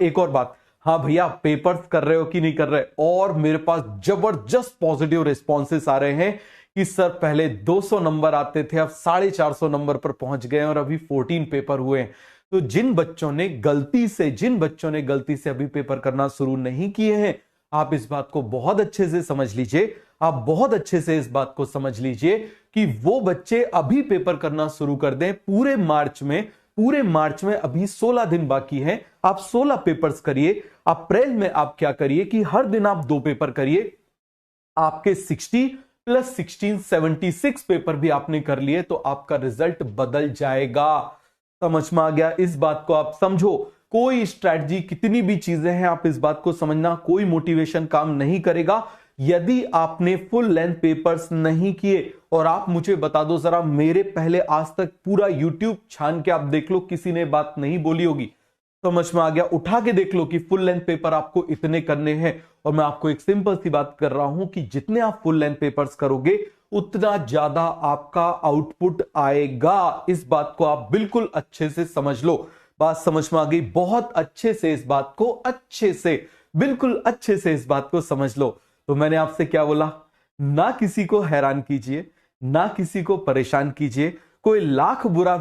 एक और बात, हाँ भैया पेपर्स कर रहे हो कि नहीं कर रहे? और मेरे पास जबरदस्त पॉजिटिव रिस्पॉन्सेस आ रहे हैं कि सर पहले 200 नंबर आते थे, अब 450 नंबर पर पहुंच गए और अभी 14 पेपर हुए हैं। तो जिन बच्चों ने गलती से अभी पेपर करना शुरू नहीं किए हैं, आप इस बात को बहुत अच्छे से समझ लीजिए, आप बहुत अच्छे से इस बात को समझ लीजिए कि वो बच्चे अभी पेपर करना शुरू कर दें। पूरे मार्च में अभी 16 दिन बाकी हैं, आप 16 पेपर्स करिए। अप्रैल में आप क्या करिए कि हर दिन आप 2 पेपर करिए। आपके 60 + 16 76 पेपर भी आपने कर लिए तो आपका रिजल्ट बदल जाएगा। समझ में आ गया? इस बात को आप समझो। कोई स्ट्रैटेजी, कितनी भी चीजें हैं, आप इस बात को समझना, कोई मोटिवेशन काम नहीं करेगा यदि आपने फुल लेंथ पेपर्स नहीं किए। और आप मुझे बता दो जरा, मेरे पहले आज तक पूरा यूट्यूब छान के आप देख लो, किसी ने बात नहीं बोली होगी। समझ में आ गया? उठा के देख लो कि फुल लेंथ पेपर आपको इतने करने हैं। और मैं आपको एक सिंपल सी बात कर रहा हूं कि जितने आप फुल लेंथ पेपर्स करोगे उतना ज्यादा आपका आउटपुट आएगा। इस बात को आप बिल्कुल अच्छे से समझ लो। बात समझ में आ गई? बहुत अच्छे से इस बात को, बिल्कुल अच्छे से इस बात को समझ लो। तो मैंने आपसे क्या बोला? ना किसी को हैरान कीजिए, ना किसी को परेशान कीजिए। कोई लाख बुरा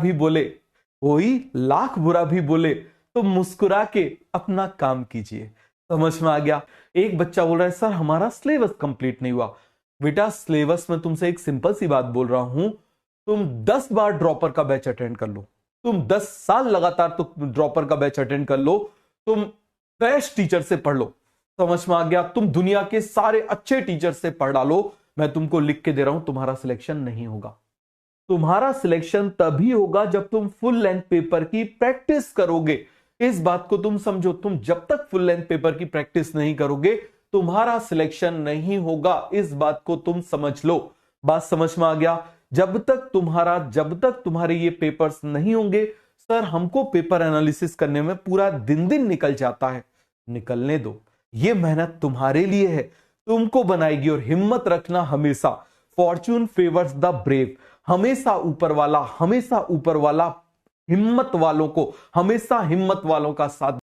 भी बोले तो मुस्कुरा के अपना काम कीजिए। समझ में आ गया? एक बच्चा बोल रहा है सर हमारा सिलेबस कंप्लीट नहीं हुआ। बेटा सिलेबस में तुमसे एक सिंपल सी बात बोल रहा हूं, तुम 10 बार ड्रॉपर का बैच अटेंड कर लो, तुम 10 साल लगातार तुम ड्रॉपर का बैच अटेंड कर लो, तुम बेस्ट टीचर से पढ़ लो। समझ में आ गया? तुम दुनिया के सारे अच्छे टीचर से पढ़ डालो, मैं तुमको लिख के दे रहा हूं, तुम्हारा सिलेक्शन नहीं होगा। तुम्हारा सिलेक्शन तभी होगा जब तुम फुल लेंथ पेपर की प्रैक्टिस करोगे। इस बात को तुम समझो, तुम जब तक फुल लेंथ पेपर की प्रैक्टिस नहीं करोगे तुम्हारा सिलेक्शन नहीं होगा। इस बात को तुम समझ लो। बात समझ में आ गया? जब तक तुम्हारे ये पेपर्स नहीं होंगे, सर हमको पेपर एनालिसिस करने में पूरा दिन निकल जाता है। निकलने दो, ये मेहनत तुम्हारे लिए है, तुमको बनाएगी। और हिम्मत रखना हमेशा, फॉर्च्यून फेवर्स द ब्रेव। हमेशा ऊपर वाला हिम्मत वालों का साथ